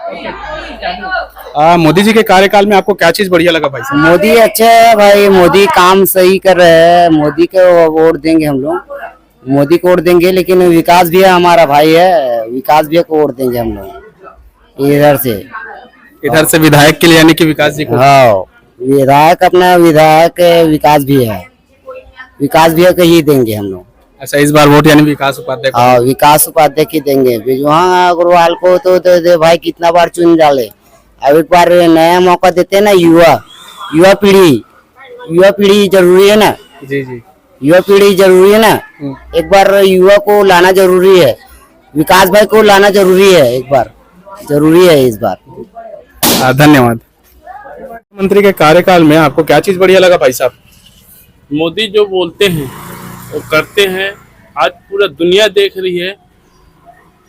मोदी जी के कार्यकाल में आपको क्या चीज बढ़िया लगा भाई साहब? मोदी अच्छा है भाई। मोदी काम सही कर रहे हैं। मोदी को वोट देंगे हम लोग। मोदी को वोट देंगे, लेकिन विकास भी हमारा भाई है। विकास भी को वोट देंगे हम लोग इधर से विधायक के लिए, यानी कि विकास जी को। हाँ, विधायक अपना विधायक विकास भी है। विकास भी को ही देंगे हम लोग। अच्छा, इस बार वोट यानी विकास उपाध्याय को? हाँ, विकास उपाध्याय की देंगे। बिजवाहा अग्रवाल को तो दे भाई, कितना बार चुन डाले। अब एक बार नया मौका देते ना। युवा पीढ़ी जरूरी है ना। जी जी, युवा पीढ़ी जरूरी है ना। एक बार युवा को लाना जरूरी है। विकास भाई को लाना जरूरी है। एक बार जरूरी है इस बार। धन्यवाद। मंत्री के कार्यकाल में आपको क्या चीज बढ़िया लगा भाई साहब? मोदी जो बोलते हैं वो करते हैं। आज पूरा दुनिया देख रही है।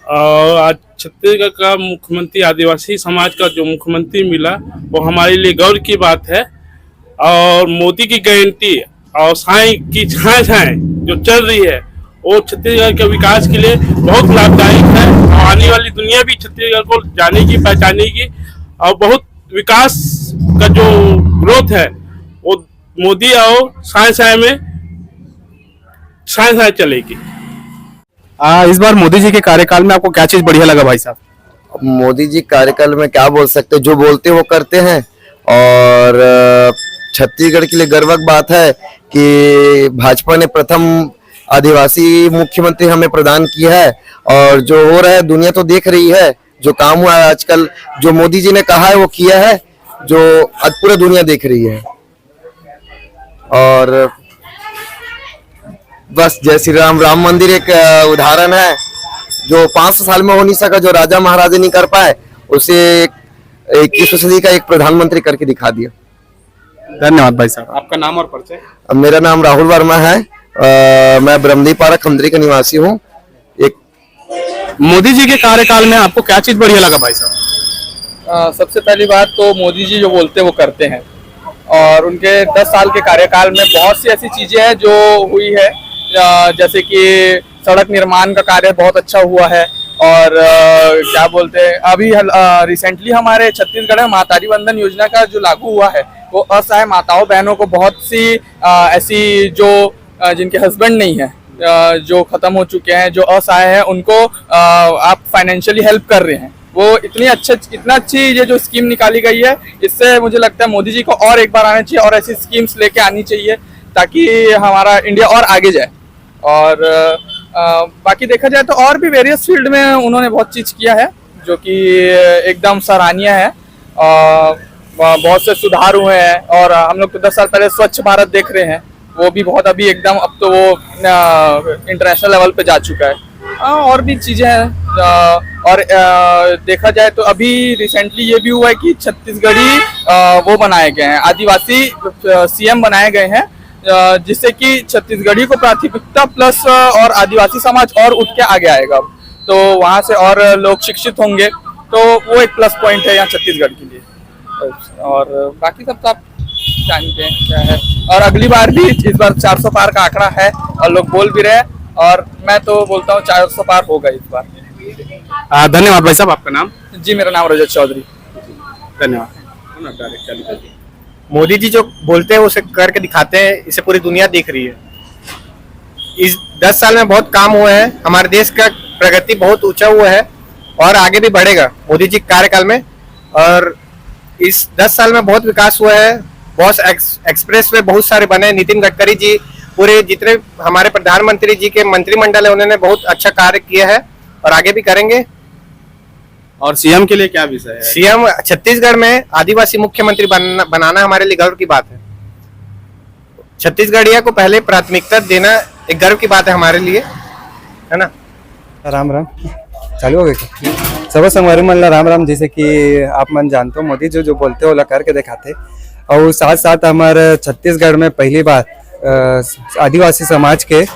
और आज छत्तीसगढ़ का मुख्यमंत्री, आदिवासी समाज का जो मुख्यमंत्री मिला, वो हमारे लिए गौरव की बात है। और मोदी की गारंटी और साई की छाए जो चल रही है, वो छत्तीसगढ़ के विकास के लिए बहुत लाभदायक है। और आने वाली दुनिया भी छत्तीसगढ़ को जानेगी, पहचानेगी। और बहुत विकास का जो ग्रोथ है वो मोदी और साए में साए चलेगी। इस बार मोदी जी के कार्यकाल में आपको क्या चीज बढ़िया लगा भाई साहब? मोदी जी कार्यकाल में क्या बोल सकते, जो बोलते वो करते हैं। और छत्तीसगढ़ के लिए गर्व की बात है कि भाजपा ने प्रथम आदिवासी मुख्यमंत्री हमें प्रदान किया है। और जो हो रहा है दुनिया तो देख रही है। जो काम हुआ है आजकल, जो मोदी जी ने कहा है वो किया है, जो आज पूरा दुनिया देख रही है। और बस जय श्री राम। राम मंदिर एक उदाहरण है जो 500 साल में हो नहीं सका। जो राजा महाराजा नहीं कर पाए, उसे 21वीं सदी का एक प्रधानमंत्री करके दिखा दिया। धन्यवाद भाई साहब। आपका नाम और परिचय? मेरा नाम राहुल वर्मा है। मैं ब्रह्मदीपारा खंडरी का निवासी हूँ। मोदी जी के कार्यकाल में आपको क्या चीज बढ़िया लगा भाई साहब? सबसे पहली बात तो मोदी जी जो बोलते हैं वो करते हैं। और उनके 10 साल के कार्यकाल में बहुत सी ऐसी चीजें हैं जो हुई है। जैसे कि सड़क निर्माण का कार्य बहुत अच्छा हुआ है। और क्या बोलते हैं, अभी रिसेंटली हमारे छत्तीसगढ़ में मातारी वंदन योजना का जो लागू हुआ है, वो असहाय माताओं बहनों को बहुत सी ऐसी जो जिनके हस्बैंड नहीं है, जो खत्म हो चुके हैं, जो असहाय हैं, उनको आप फाइनेंशियली हेल्प कर रहे हैं। वो इतना अच्छी ये जो स्कीम निकाली गई है, इससे मुझे लगता है मोदी जी को और एक बार आना चाहिए और ऐसी स्कीम्स लेके आनी चाहिए ताकि हमारा इंडिया और आगे जाए। और बाकी देखा जाए तो और भी वेरियस फील्ड में उन्होंने बहुत चीज़ किया है जो कि एकदम सराहनीय है। बहुत से सुधार हुए हैं। और हम लोग 10 साल पहले स्वच्छ भारत देख रहे हैं, वो भी बहुत अभी एकदम अब तो वो इंटरनेशनल लेवल पे जा चुका है। और भी चीज़ें हैं। और देखा जाए तो अभी रिसेंटली ये भी हुआ है कि छत्तीसगढ़ी वो बनाए गए हैं, आदिवासी सीएम बनाए गए हैं, जिससे कि छत्तीसगढ़ी को प्राथमिकता प्लस और आदिवासी समाज और उठ के आगे आएगा। तो वहाँ से और लोग शिक्षित होंगे, तो वो एक प्लस पॉइंट है यहाँ छत्तीसगढ़ के लिए। और बाकी सब तो आप जानते हैं क्या है। और अगली बार भी इस बार 400 पार का आंकड़ा है और लोग बोल भी रहे हैं। और मैं तो बोलता हूँ 400 पार होगा इस बार। धन्यवाद भाई साहब। आपका नाम? जी, मेरा नाम रजत चौधरी। धन्यवाद। मोदी जी जो बोलते हैं उसे करके दिखाते हैं, इसे पूरी दुनिया देख रही है। इस 10 साल में बहुत काम हुए हैं। हमारे देश का प्रगति बहुत ऊंचा हुआ है और आगे भी बढ़ेगा मोदी जी कार्यकाल में। और इस 10 साल में बहुत विकास हुआ है। बहुत एक्सप्रेस वे बहुत सारे बने। नितिन गडकरी जी, पूरे जितने हमारे प्रधानमंत्री जी के मंत्रिमंडल है, उन्होंने बहुत अच्छा कार्य किया है और आगे भी करेंगे। और सीएम के लिए क्या विषय है? सीएम छत्तीसगढ़ में आदिवासी मुख्यमंत्री बनाना हमारे लिए गर्व की बात है। छत्तीसगढ़िया को पहले प्राथमिकता देना एक गर्व की बात है हमारे लिए, है ना। राम राम। चालू हो गए क्या? सब संगवारी मन ला राम राम। जैसे कि आप मन जानते हो, मोदी जो बोलते हो करके दिखाते। और साथ साथ हमारे छत्तीसगढ़ में पहली बार आदिवासी समाज के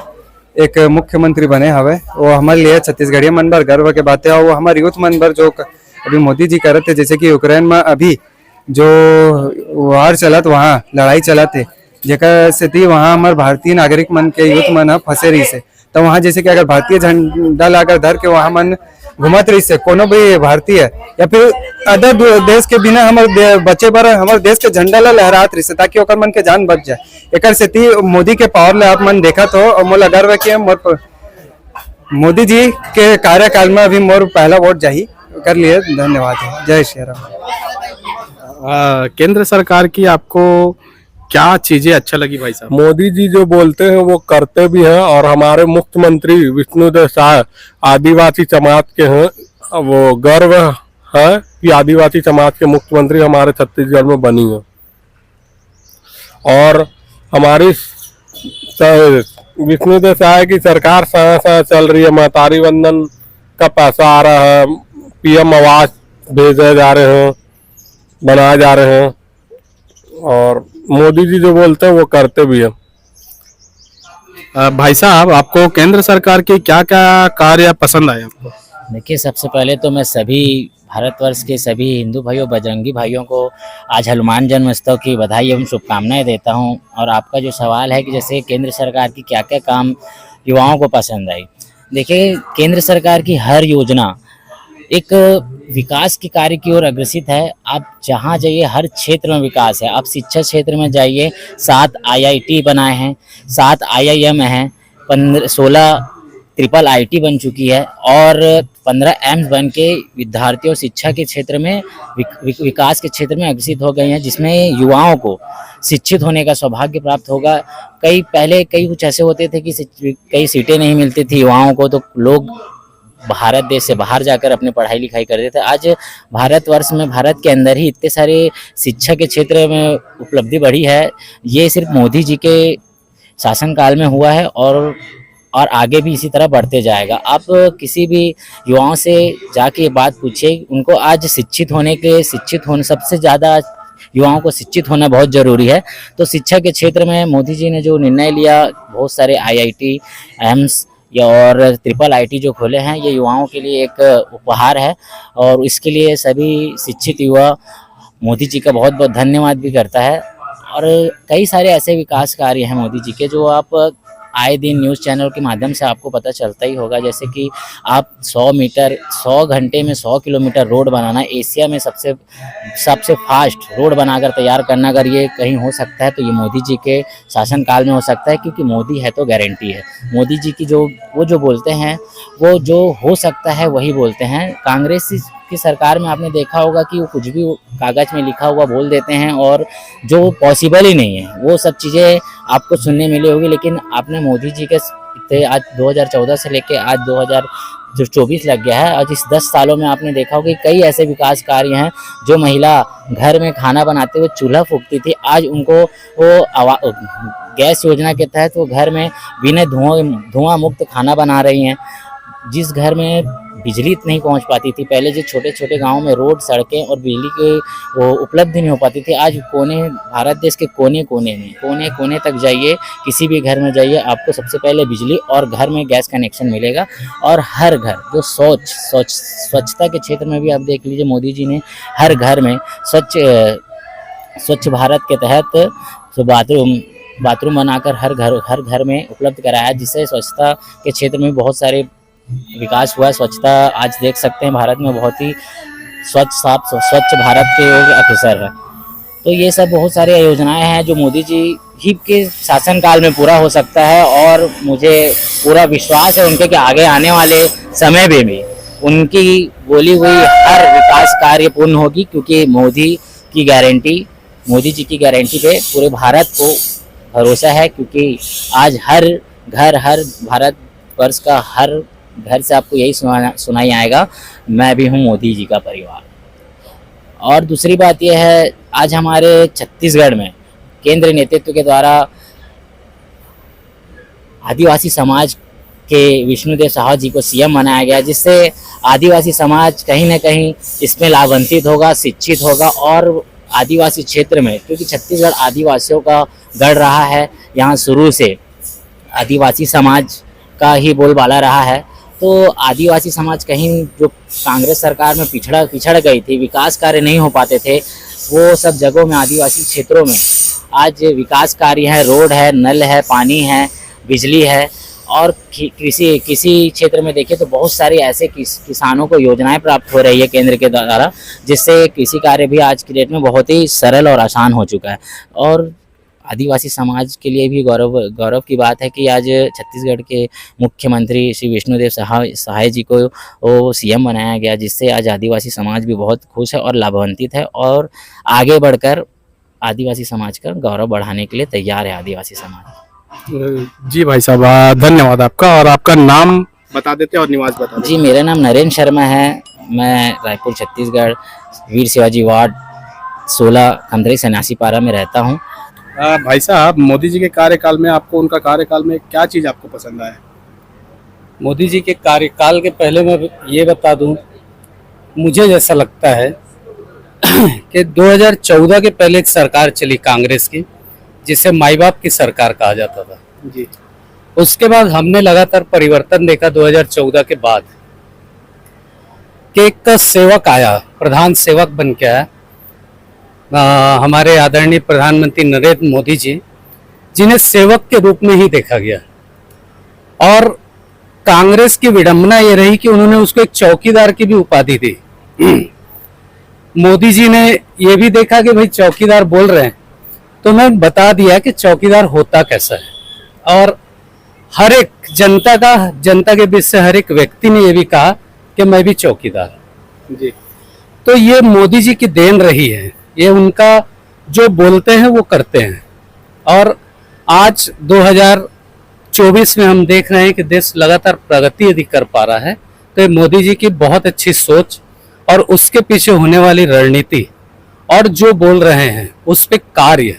एक मुख्यमंत्री बने हवे। वो हमारे लिए छत्तीसगढ़िया मन बर गर्व के बात है। और वो हमारे यूथ मन बर जो अभी मोदी जी करत थे, जैसे कि यूक्रेन में अभी जो वार चलत, वहाँ लड़ाई चलत है, जेकर स्थिति वहाँ हमारे भारतीय नागरिक मन के यूथ मन फंसे रही से। तो वहाँ जैसे कि अगर भारतीय झंडा लाकर धर के वहाँ मन घुमत रही से कोनो भी भारतीय या फिर अदर देश के बिना हमारे बच्चे बार हमारे देश के झंडा ला लहरात रही से ताकि ओकर मन के जान बच जाए। एकर सेती मोदी के पावर ले आप मन देखा तो और मोला गर्व है कि मोर मोदी जी के कार्यकाल में अभी मोर पहला वोट जाही कर लिए। धन्यवाद, जय श्री राम। केंद्र सरकार की आपको क्या चीजें अच्छा लगी भाई साहब? मोदी जी जो बोलते हैं वो करते भी हैं, और हमारे मुख्यमंत्री विष्णुदेव साय आदिवासी समाज के हैं। वो गर्व है कि आदिवासी समाज के मुख्यमंत्री हमारे छत्तीसगढ़ में बनी है। और हमारी विष्णुदेव साय की सरकार समय चल रही है। महतारी वंदन का पैसा आ रहा है, पीएम आवास भेजे जा रहे हैं, बनाए जा रहे हैं, और मोदी जी जो बोलते हैं वो करते भी हैं। भाई साहब, आपको केंद्र सरकार के क्या क्या कार्य पसंद आए आपको? देखिए, सबसे पहले तो मैं सभी भारतवर्ष के सभी हिंदू भाइयों, बजरंगी भाइयों को आज हनुमान जन्मोत्सव की बधाई एवं शुभकामनाएं देता हूं। और आपका जो सवाल है कि जैसे केंद्र सरकार की क्या क्या काम युवाओं को पसंद आई, देखिए केंद्र सरकार की हर योजना एक विकास के कार्य की ओर अग्रसित है। आप जहाँ जाइए हर क्षेत्र में विकास है। आप शिक्षा क्षेत्र में जाइए, 7 IIT बनाए हैं, 7 IIM हैं, 16 ट्रिपल IT बन चुकी है, और 15 एम्स बन के विद्यार्थियों शिक्षा के क्षेत्र में विकास के क्षेत्र में अग्रसित हो गए हैं, जिसमें युवाओं को शिक्षित होने का सौभाग्य प्राप्त होगा। पहले कई कुछ ऐसे होते थे कि कई सीटें नहीं मिलती थी युवाओं को, तो लोग भारत देश से बाहर जाकर अपने पढ़ाई लिखाई करते थे। आज भारतवर्ष में, भारत के अंदर ही इतने सारे शिक्षा के क्षेत्र में उपलब्धि बढ़ी है। ये सिर्फ मोदी जी के शासनकाल में हुआ है, और आगे भी इसी तरह बढ़ते जाएगा। आप किसी भी युवाओं से जाके बात पूछिए, उनको आज शिक्षित होने सबसे ज़्यादा युवाओं को शिक्षित होना बहुत ज़रूरी है। तो शिक्षा के क्षेत्र में मोदी जी ने जो निर्णय लिया, बहुत सारे IIT, एम्स और ट्रिपल IT जो खोले हैं, ये युवाओं के लिए एक उपहार है, और इसके लिए सभी शिक्षित युवा मोदी जी का बहुत बहुत धन्यवाद भी करता है। और कई सारे ऐसे विकास कार्य हैं मोदी जी के, जो आप आए दिन न्यूज़ चैनल के माध्यम से आपको पता चलता ही होगा। जैसे कि आप 100 घंटे में 100 किलोमीटर रोड बनाना, एशिया में सबसे फास्ट रोड बनाकर तैयार करना, अगर ये कहीं हो सकता है तो ये मोदी जी के शासनकाल में हो सकता है, क्योंकि मोदी है तो गारंटी है। मोदी जी की जो बोलते हैं, वो जो हो सकता है वही बोलते हैं। कांग्रेस की सरकार में आपने देखा होगा कि वो कुछ भी कागज़ में लिखा हुआ बोल देते हैं, और जो पॉसिबल ही नहीं है वो सब चीज़ें आपको सुनने मिली होगी। लेकिन आपने मोदी जी के आज 2014 से लेके आज 2024 लग गया है, और इस 10 सालों में आपने देखा होगा कि कई ऐसे विकास कार्य हैं। जो महिला घर में खाना बनाते हुए चूल्हा फूंकती थी, आज उनको वो गैस योजना के तहत वो घर में बिना धुआं मुक्त खाना बना रही हैं। जिस घर में बिजली नहीं पहुंच पाती थी पहले, जो छोटे छोटे गांव में रोड, सड़कें और बिजली के वो उपलब्ध नहीं हो पाती थी, आज भारत देश के कोने तक जाइए, किसी भी घर में जाइए, आपको सबसे पहले बिजली और घर में गैस कनेक्शन मिलेगा। और हर घर जो स्वच्छता के क्षेत्र में भी आप देख लीजिए, मोदी जी ने हर घर में स्वच्छ भारत के तहत बाथरूम बनाकर हर घर में उपलब्ध कराया, जिससे स्वच्छता के क्षेत्र में बहुत सारे विकास हुआ है। स्वच्छता आज देख सकते हैं भारत में बहुत ही स्वच्छ भारत के अग्रसर है। तो ये सब बहुत सारी योजनाएं हैं जो मोदी जी ही के शासनकाल में पूरा हो सकता है, और मुझे पूरा विश्वास है उनके कि आगे आने वाले समय में भी उनकी बोली हुई हर विकास कार्य पूर्ण होगी, क्योंकि मोदी जी की गारंटी पे पूरे भारत को भरोसा है। क्योंकि आज हर भारत वर्ष का हर घर से आपको यही सुनाई आएगा, मैं भी हूँ मोदी जी का परिवार। और दूसरी बात यह है, आज हमारे छत्तीसगढ़ में केंद्र नेतृत्व के द्वारा आदिवासी समाज के विष्णुदेव साहू जी को CM बनाया गया, जिससे आदिवासी समाज कहीं ना कहीं इसमें लाभान्वित होगा, शिक्षित होगा। और आदिवासी क्षेत्र में, क्योंकि छत्तीसगढ़ आदिवासियों का गढ़ रहा है, यहाँ शुरू से आदिवासी समाज का ही बोलबाला रहा है, तो आदिवासी समाज कहीं जो कांग्रेस सरकार में पिछड़ गई थी, विकास कार्य नहीं हो पाते थे, वो सब जगहों में आदिवासी क्षेत्रों में आज विकास कार्य है, रोड है, नल है, पानी है, बिजली है। और किसी क्षेत्र में देखें तो बहुत सारी ऐसे किसानों को योजनाएं प्राप्त हो रही है केंद्र के द्वारा, जिससे कृषि कार्य भी आज की डेट में बहुत ही सरल और आसान हो चुका है। और आदिवासी समाज के लिए भी गौरव की बात है कि आज छत्तीसगढ़ के मुख्यमंत्री श्री विष्णुदेव सहाय जी को वो सीएम बनाया गया, जिससे आज आदिवासी समाज भी बहुत खुश है और लाभान्वित है और आगे बढ़कर आदिवासी समाज का गौरव बढ़ाने के लिए तैयार है आदिवासी समाज। जी भाई साहब, धन्यवाद आपका। और आपका नाम बता देते और निवास बता देते। जी, मेरा नाम नरेंद्र शर्मा है। मैं रायपुर छत्तीसगढ़ वीर शिवाजी वार्ड 16 खंदरी सन्यासी पारा में रहता हूँ। भाई साहब, मोदी जी के कार्यकाल में आपको, उनका कार्यकाल में क्या चीज़ आपको पसंद आया? मोदी जी के कार्यकाल के पहले मैं ये बता दूं, मुझे जैसा लगता है कि 2014 के पहले एक सरकार चली कांग्रेस की, जिसे माई बाप की सरकार कहा जाता था जी। उसके बाद हमने लगातार परिवर्तन देखा 2014 के बाद कि एक सेवक आया, प्रधान सेवक बन के आया, हमारे आदरणीय प्रधानमंत्री नरेंद्र मोदी जी, जिन्हें सेवक के रूप में ही देखा गया। और कांग्रेस की विडंबना ये रही कि उन्होंने उसको एक चौकीदार की भी उपाधि दी। मोदी जी ने ये भी देखा कि भाई चौकीदार बोल रहे हैं तो उन्होंने बता दिया कि चौकीदार होता कैसा है। और हर एक जनता के बीच से हर एक व्यक्ति ने ये भी कहा कि मैं भी चौकीदार जी। तो ये मोदी जी की देन रही है, ये उनका जो बोलते हैं वो करते हैं। और आज 2024 में हम देख रहे हैं कि देश लगातार प्रगति यदि कर पा रहा है तो ये मोदी जी की बहुत अच्छी सोच और उसके पीछे होने वाली रणनीति और जो बोल रहे हैं उस पे कार्य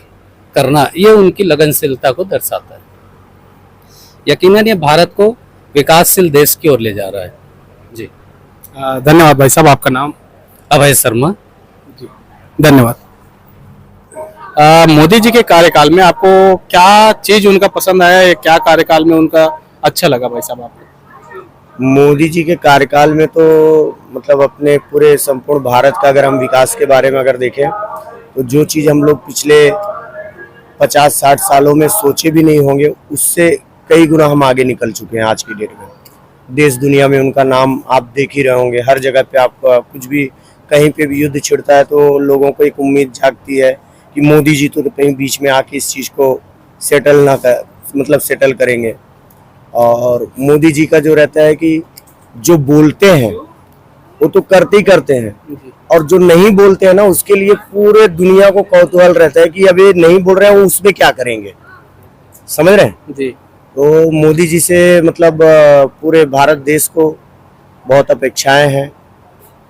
करना, ये उनकी लगनशीलता को दर्शाता है। यकीनन ये भारत को विकासशील देश की ओर ले जा रहा है। जी, धन्यवाद भाई साहब। आपका नाम? अभय शर्मा। धन्यवाद। मोदी जी के कार्यकाल में आपको क्या चीज उनका पसंद आया, क्या कार्यकाल में उनका अच्छा लगा भाई साहब आपको? मोदी जी के कार्यकाल में तो मतलब अपने पूरे संपूर्ण भारत का अगर हम विकास के बारे में अगर देखें तो जो चीज़ हम लोग पिछले 50-60 सालों में सोचे भी नहीं होंगे, उससे कई गुना हम आगे निकल चुके हैं आज की डेट में। देश दुनिया में उनका नाम आप देख ही रहे होंगे, हर जगह पे आप कुछ भी कहीं पे भी युद्ध छिड़ता है तो लोगों को एक उम्मीद जागती है कि मोदी जी तो कहीं बीच में आके इस चीज़ को सेटल करेंगे। और मोदी जी का जो रहता है कि जो बोलते हैं वो तो करते ही करते हैं, और जो नहीं बोलते हैं ना उसके लिए पूरे दुनिया को कौतूहल रहता है कि अब ये नहीं बोल रहे हैं वो उसमें क्या करेंगे, समझ रहे हैं जी। तो मोदी जी से मतलब पूरे भारत देश को बहुत अपेक्षाएं हैं,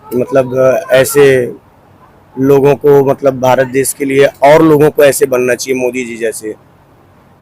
मतलब ऐसे लोगों को, मतलब भारत देश के लिए और लोगों को ऐसे बनना चाहिए मोदी जी जैसे।